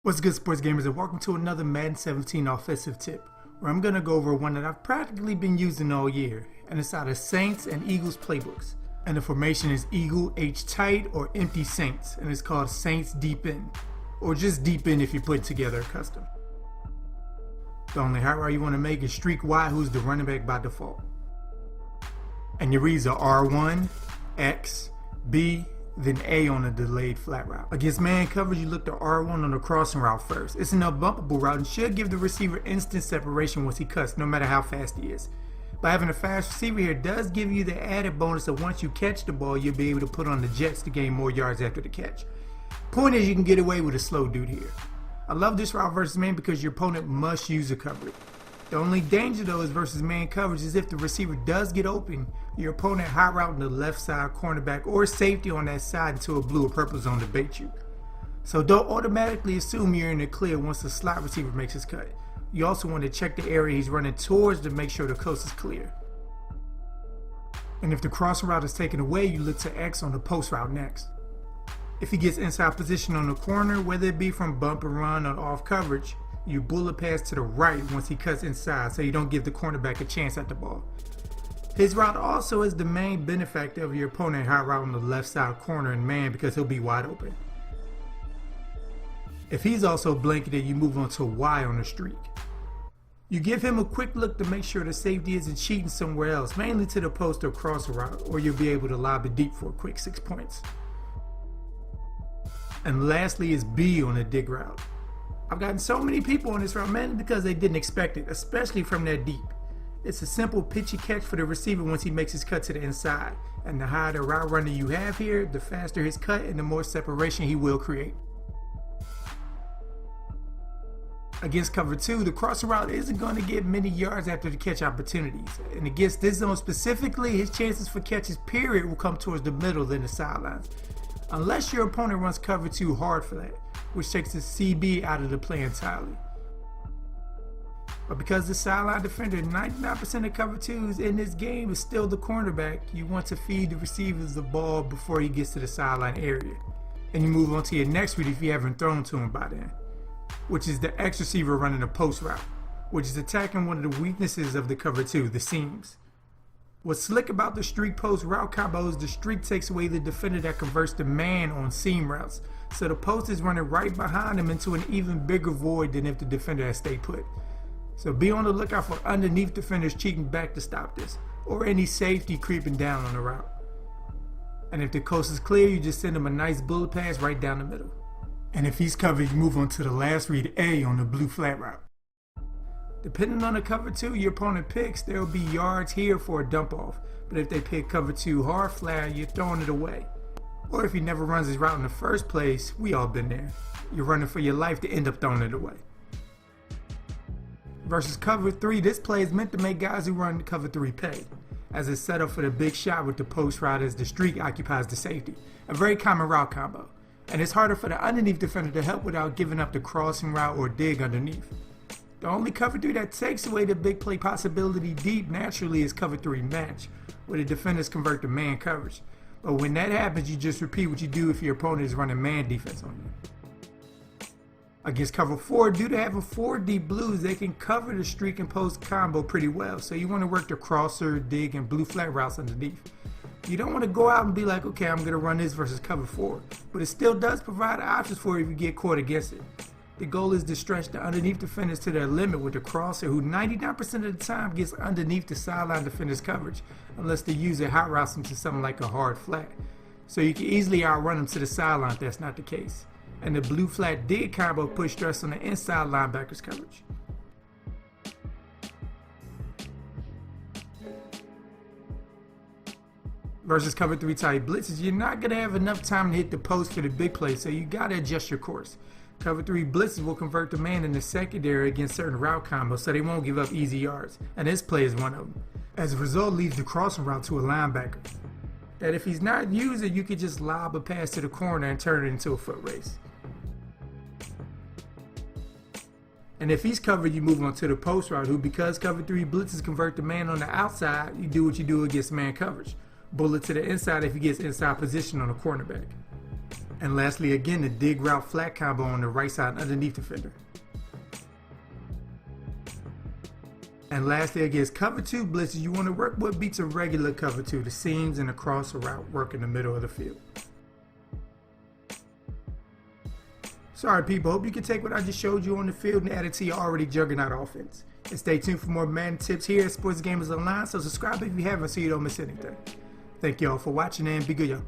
What's good, sports gamers, and welcome to another Madden 17 offensive tip, where I'm going to go over one that I've practically been using all year, and it's out of Saints and Eagles playbooks. And the formation is Eagle H tight or empty Saints, and it's called Saints deep end, or just deep end if you put together a custom. The only high route you want to make is streak Y, who's the running back by default. And your reads are R1, X, B, then A on a delayed flat route. Against man coverage, you look to R1 on the crossing route first. It's an unbumpable route and should give the receiver instant separation once he cuts, no matter how fast he is. But having a fast receiver here does give you the added bonus of once you catch the ball, you'll be able to put on the jets to gain more yards after the catch. Point is, you can get away with a slow dude here. I love this route versus man because your opponent must use a coverage. The only danger though is versus man coverage is if the receiver does get open, your opponent high route in the left side cornerback or safety on that side into a blue or purple zone to bait you. So don't automatically assume you're in the clear once the slot receiver makes his cut. You also want to check the area he's running towards to make sure the coast is clear. And if the crossing route is taken away, you look to X on the post route next. If he gets inside position on the corner, whether it be from bump and run or off coverage, you bullet pass to the right once he cuts inside so you don't give the cornerback a chance at the ball. His route also is the main benefactor of your opponent high route on the left side corner and man because he'll be wide open. If he's also blanketed, you move on to Y on the streak. You give him a quick look to make sure the safety isn't cheating somewhere else, mainly to the post or crossing route, or you'll be able to lob it deep for a quick 6 points. And lastly is B on the dig route. I've gotten so many people on this route, mainly because they didn't expect it, especially from that deep. It's a simple pitchy catch for the receiver once he makes his cut to the inside, and the higher the route runner you have here, the faster his cut and the more separation he will create. Against cover 2, the crossing route isn't going to get many yards after the catch opportunities, and against this zone specifically, his chances for catches period will come towards the middle than the sidelines, unless your opponent runs cover 2 hard for that, which takes the CB out of the play entirely. But because the sideline defender, 99% of cover 2s in this game is still the cornerback, you want to feed the receivers the ball before he gets to the sideline area. And you move on to your next read if you haven't thrown to him by then, which is the X receiver running a post route, which is attacking one of the weaknesses of the cover 2, the seams. What's slick about the streak post route combo is the streak takes away the defender that converts the man on seam routes, so the post is running right behind him into an even bigger void than if the defender had stayed put. So be on the lookout for underneath defenders cheating back to stop this, or any safety creeping down on the route. And if the coast is clear, you just send him a nice bullet pass right down the middle. And if he's covered, you move on to the last read A on the blue flat route. Depending on the cover 2 your opponent picks, there will be yards here for a dump off, but if they pick cover 2 hard flat, you're throwing it away. Or if he never runs his route in the first place, we all been there. You're running for your life to end up throwing it away. Versus cover 3, this play is meant to make guys who run cover 3 pay, as it's set up for the big shot with the post route as the streak occupies the safety, a very common route combo, and it's harder for the underneath defender to help without giving up the crossing route or dig underneath. The only cover 3 that takes away the big play possibility deep naturally is cover 3 match, where the defenders convert to man coverage, but when that happens you just repeat what you do if your opponent is running man defense on you. Against cover 4, due to having 4 deep blues, they can cover the streak and post combo pretty well, so you want to work the crosser, dig, and blue flat routes underneath. You don't want to go out and be like, okay, I'm going to run this versus cover 4, but it still does provide options for you if you get caught against it. The goal is to stretch the underneath defenders to their limit with the crosser, who 99% of the time gets underneath the sideline defender's coverage, unless the user hot routes them to something like a hard flat. So you can easily outrun them to the sideline if that's not the case. And the blue flat dig combo puts stress on the inside linebacker's coverage. Versus cover 3 type blitzes, you're not going to have enough time to hit the post for the big play, so you got to adjust your course. Cover 3 blitzes will convert the man in the secondary against certain route combos, so they won't give up easy yards, and this play is one of them. As a result, leaves the crossing route to a linebacker, that if he's not using, you could just lob a pass to the corner and turn it into a foot race. And if he's covered, you move on to the post route, who, because cover 3 blitzes convert the man on the outside, you do what you do against man coverage. Bullet to the inside if he gets inside position on a cornerback. And lastly, again, the dig route flat combo on the right side underneath the defender. And lastly, against cover 2 blitzes, you want to work what beats a regular cover 2, the seams and the cross route work in the middle of the field. Sorry people, hope you can take what I just showed you on the field and add it to your already juggernaut offense. And stay tuned for more Madden tips here at Sports Gamers Online, so subscribe if you haven't so you don't miss anything. Thank you all for watching and be good, y'all.